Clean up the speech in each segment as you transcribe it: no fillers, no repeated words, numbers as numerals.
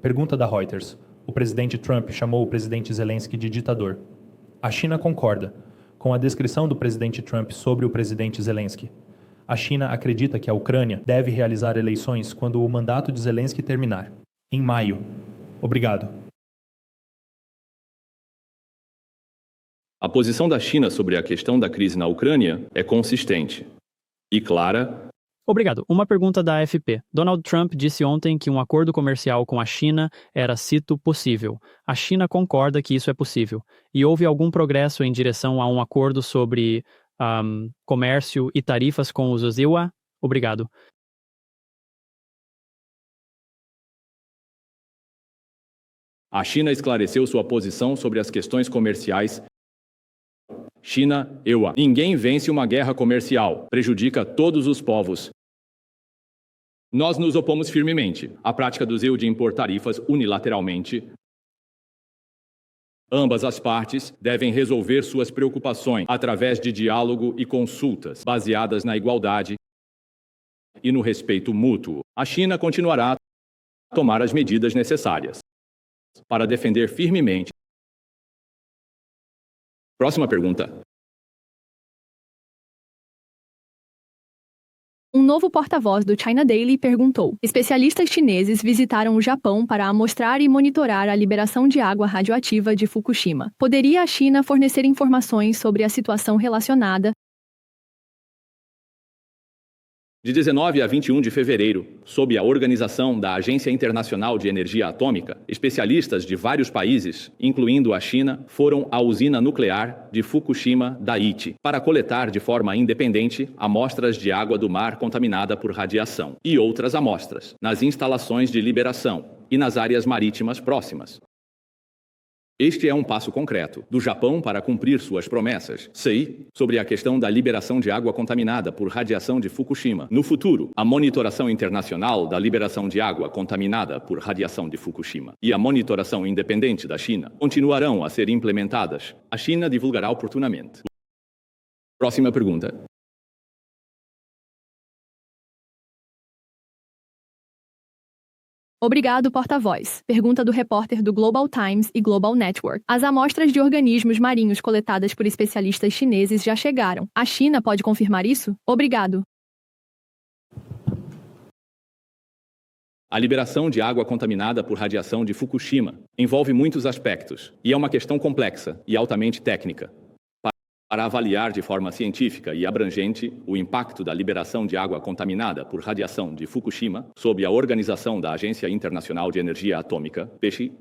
Pergunta da Reuters. O presidente Trump chamou o presidente Zelensky de ditador. A China concorda com a descrição do presidente Trump sobre o presidente Zelensky. A China acredita que a Ucrânia deve realizar eleições quando o mandato de Zelensky terminar, em maio. Obrigado. A posição da China sobre a questão da crise na Ucrânia é consistente e clara. Obrigado. Uma pergunta da AFP. Donald Trump disse ontem que um acordo comercial com a China era, cito, possível. A China concorda que isso é possível. E houve algum progresso em direção a um acordo sobre comércio e tarifas com os USIWA? Obrigado. A China esclareceu sua posição sobre as questões comerciais. China, EUA. Ninguém vence uma guerra comercial. Prejudica todos os povos. Nós nos opomos firmemente à prática do EU de impor tarifas unilateralmente. Ambas as partes devem resolver suas preocupações através de diálogo e consultas baseadas na igualdade e no respeito mútuo. A China continuará a tomar as medidas necessárias para defender firmemente. Próxima pergunta. Um novo porta-voz do China Daily perguntou: especialistas chineses visitaram o Japão para amostrar e monitorar a liberação de água radioativa de Fukushima. Poderia a China fornecer informações sobre a situação relacionada? De 19 a 21 de fevereiro, sob a organização da Agência Internacional de Energia Atômica, especialistas de vários países, incluindo a China, foram à usina nuclear de Fukushima Daiichi para coletar de forma independente amostras de água do mar contaminada por radiação e outras amostras nas instalações de liberação e nas áreas marítimas próximas. Este é um passo concreto do Japão para cumprir suas promessas. Sei sobre a questão da liberação de água contaminada por radiação de Fukushima. No futuro, a monitoração internacional da liberação de água contaminada por radiação de Fukushima e a monitoração independente da China continuarão a ser implementadas. A China divulgará oportunamente. Próxima pergunta. Obrigado, porta-voz. Pergunta do repórter do Global Times e Global Network. As amostras de organismos marinhos coletadas por especialistas chineses já chegaram. A China pode confirmar isso? Obrigado. A liberação de água contaminada por radiação de Fukushima envolve muitos aspectos e é uma questão complexa e altamente técnica. Para avaliar de forma científica e abrangente o impacto da liberação de água contaminada por radiação de Fukushima, sob a organização da Agência Internacional de Energia Atômica,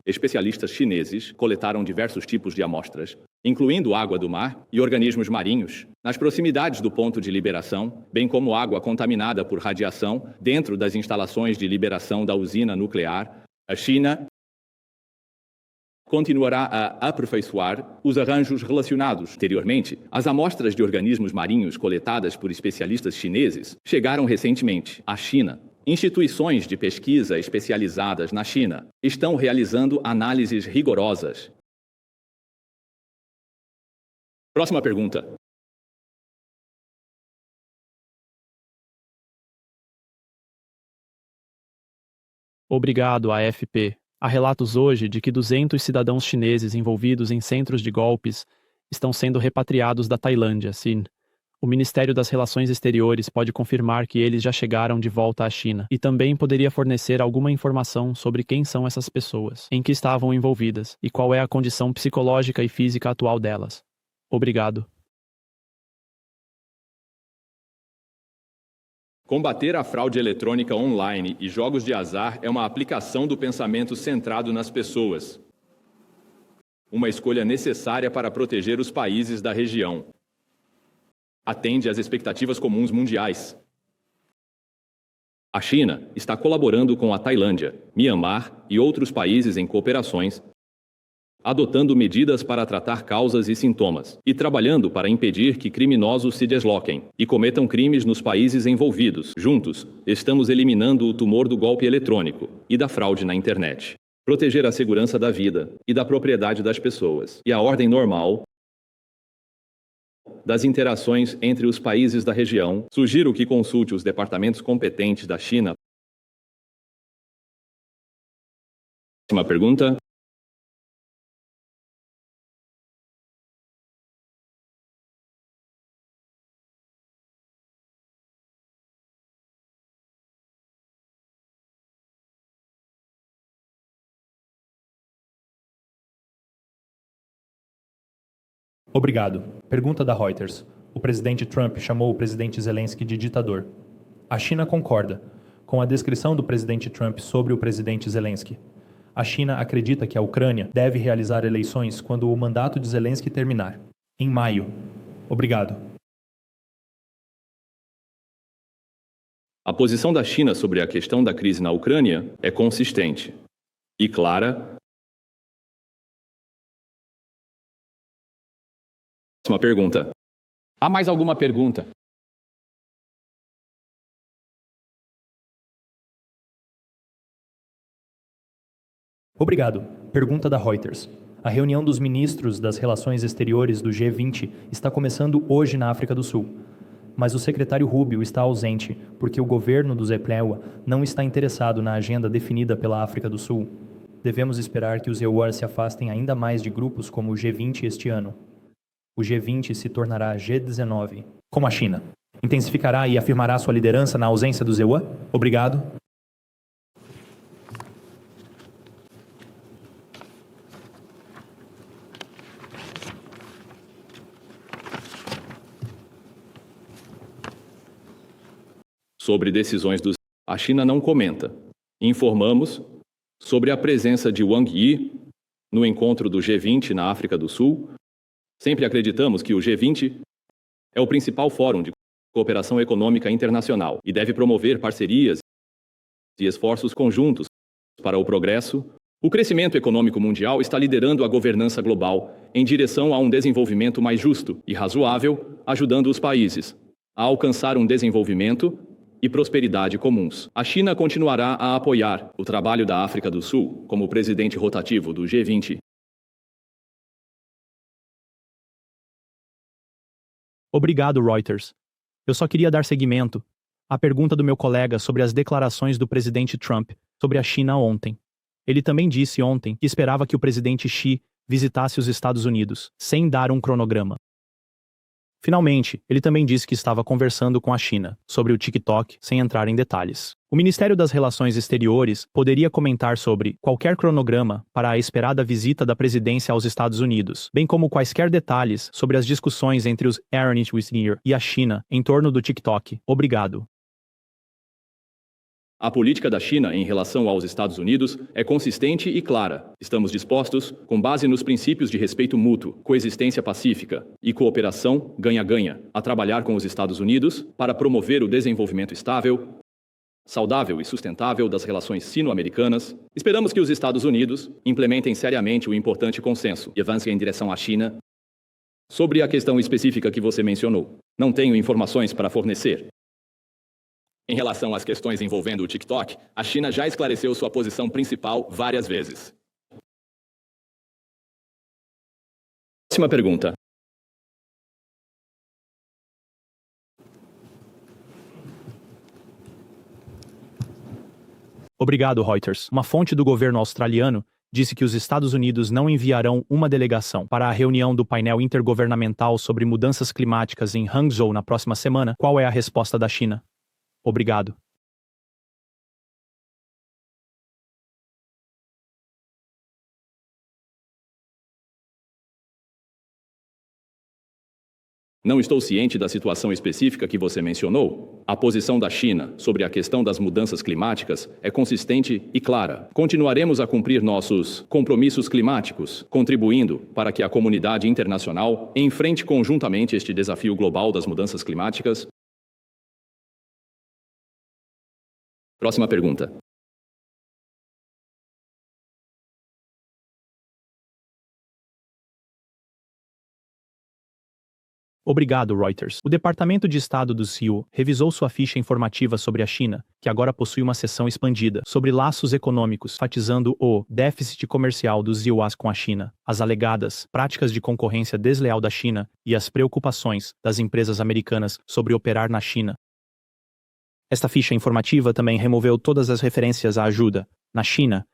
especialistas chineses coletaram diversos tipos de amostras, incluindo água do mar e organismos marinhos, nas proximidades do ponto de liberação, bem como água contaminada por radiação dentro das instalações de liberação da usina nuclear. A China continuará a aperfeiçoar os arranjos relacionados. Anteriormente, as amostras de organismos marinhos coletadas por especialistas chineses chegaram recentemente à China. Instituições de pesquisa especializadas na China estão realizando análises rigorosas. Próxima pergunta. Obrigado, AFP. Há relatos hoje de que 200 cidadãos chineses envolvidos em centros de golpes estão sendo repatriados da Tailândia, sim. O Ministério das Relações Exteriores pode confirmar que eles já chegaram de volta à China e também poderia fornecer alguma informação sobre quem são essas pessoas, em que estavam envolvidas e qual é a condição psicológica e física atual delas. Obrigado. Combater a fraude eletrônica online e jogos de azar é uma aplicação do pensamento centrado nas pessoas. Uma escolha necessária para proteger os países da região. Atende às expectativas comuns mundiais. A China está colaborando com a Tailândia, Mianmar e outros países em cooperações, adotando medidas para tratar causas e sintomas, e trabalhando para impedir que criminosos se desloquem e cometam crimes nos países envolvidos. Juntos, estamos eliminando o tumor do golpe eletrônico e da fraude na internet. Proteger a segurança da vida e da propriedade das pessoas e a ordem normal das interações entre os países da região. Sugiro que consulte os departamentos competentes da China Próxima pergunta. Obrigado. Pergunta da Reuters. O presidente Trump chamou o presidente Zelensky de ditador. A China concorda com a descrição do presidente Trump sobre o presidente Zelensky. A China acredita que a Ucrânia deve realizar eleições quando o mandato de Zelensky terminar, em maio. Obrigado. A posição da China sobre a questão da crise na Ucrânia é consistente e clara. Próxima pergunta. Há mais alguma pergunta? Obrigado. Pergunta da Reuters. A reunião dos ministros das Relações Exteriores do G20 está começando hoje na África do Sul. Mas o secretário Rubio está ausente porque o governo do Zeplewa não está interessado na agenda definida pela África do Sul. Devemos esperar que os EUAR se afastem ainda mais de grupos como o G20 este ano. O G20 se tornará G19, como a China. Intensificará e afirmará sua liderança na ausência dos EUAR? Obrigado. Sobre decisões dos... A China não comenta. Informamos sobre a presença de Wang Yi no encontro do G20 na África do Sul. Sempre acreditamos que o G20 é o principal fórum de cooperação econômica internacional e deve promover parcerias e esforços conjuntos para o progresso. O crescimento econômico mundial está liderando a governança global em direção a um desenvolvimento mais justo e razoável, ajudando os países a alcançar um desenvolvimento e prosperidade comuns. A China continuará a apoiar o trabalho da África do Sul como presidente rotativo do G20. Obrigado, Reuters. Eu só queria dar seguimento à pergunta do meu colega sobre as declarações do presidente Trump sobre a China ontem. Ele também disse ontem que esperava que o presidente Xi visitasse os Estados Unidos, sem dar um cronograma. Finalmente, ele também disse que estava conversando com a China sobre o TikTok, sem entrar em detalhes. O Ministério das Relações Exteriores poderia comentar sobre qualquer cronograma para a esperada visita da presidência aos Estados Unidos, bem como quaisquer detalhes sobre as discussões entre os Aaron Wisnier e a China em torno do TikTok. Obrigado. A política da China em relação aos Estados Unidos é consistente e clara. Estamos dispostos, com base nos princípios de respeito mútuo, coexistência pacífica e cooperação ganha-ganha, a trabalhar com os Estados Unidos para promover o desenvolvimento estável, saudável e sustentável das relações sino-americanas. Esperamos que os Estados Unidos implementem seriamente o importante consenso e avancem em direção à China. Sobre a questão específica que você mencionou, não tenho informações para fornecer. Em relação às questões envolvendo o TikTok, a China já esclareceu sua posição principal várias vezes. Próxima pergunta. Obrigado, Reuters. Uma fonte do governo australiano disse que os Estados Unidos não enviarão uma delegação para a reunião do painel intergovernamental sobre mudanças climáticas em Hangzhou na próxima semana. Qual é a resposta da China? Obrigado. Não estou ciente da situação específica que você mencionou. A posição da China sobre a questão das mudanças climáticas é consistente e clara. Continuaremos a cumprir nossos compromissos climáticos, contribuindo para que a comunidade internacional enfrente conjuntamente este desafio global das mudanças climáticas. Próxima pergunta. Obrigado, Reuters. O Departamento de Estado do CIO revisou sua ficha informativa sobre a China, que agora possui uma seção expandida sobre laços econômicos, enfatizando o déficit comercial dos IUAs com a China, as alegadas práticas de concorrência desleal da China e as preocupações das empresas americanas sobre operar na China. Esta ficha informativa também removeu todas as referências à ajuda, na China,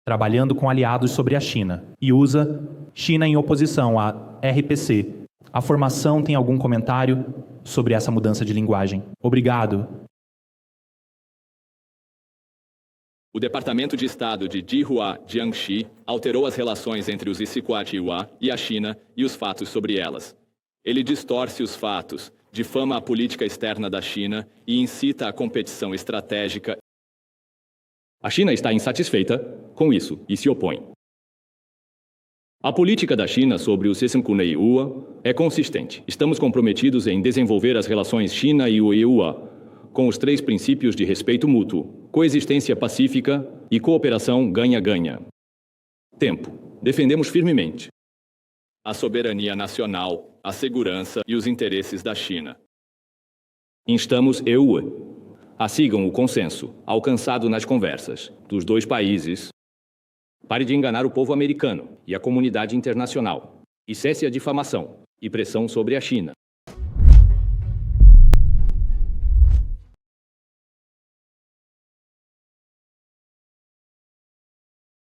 trabalhando com aliados sobre a China, e usa China em oposição à RPC. A formação tem algum comentário sobre essa mudança de linguagem? Obrigado. O Departamento de Estado de Jihua Jiangxi alterou as relações entre os Issyk-Kul e a China e os fatos sobre elas. Ele distorce os fatos, difama a política externa da China e incita a competição estratégica. A China está insatisfeita com isso e se opõe. A política da China sobre o Issyk-Kul é consistente. Estamos comprometidos em desenvolver as relações China e UEUA com os 3 princípios de respeito mútuo, coexistência pacífica e cooperação ganha-ganha. Tempo. Defendemos firmemente a soberania nacional, a segurança e os interesses da China. Instamos EU a sigam o consenso alcançado nas conversas dos 2 países. Pare de enganar o povo americano e a comunidade internacional e cesse a difamação e pressão sobre a China.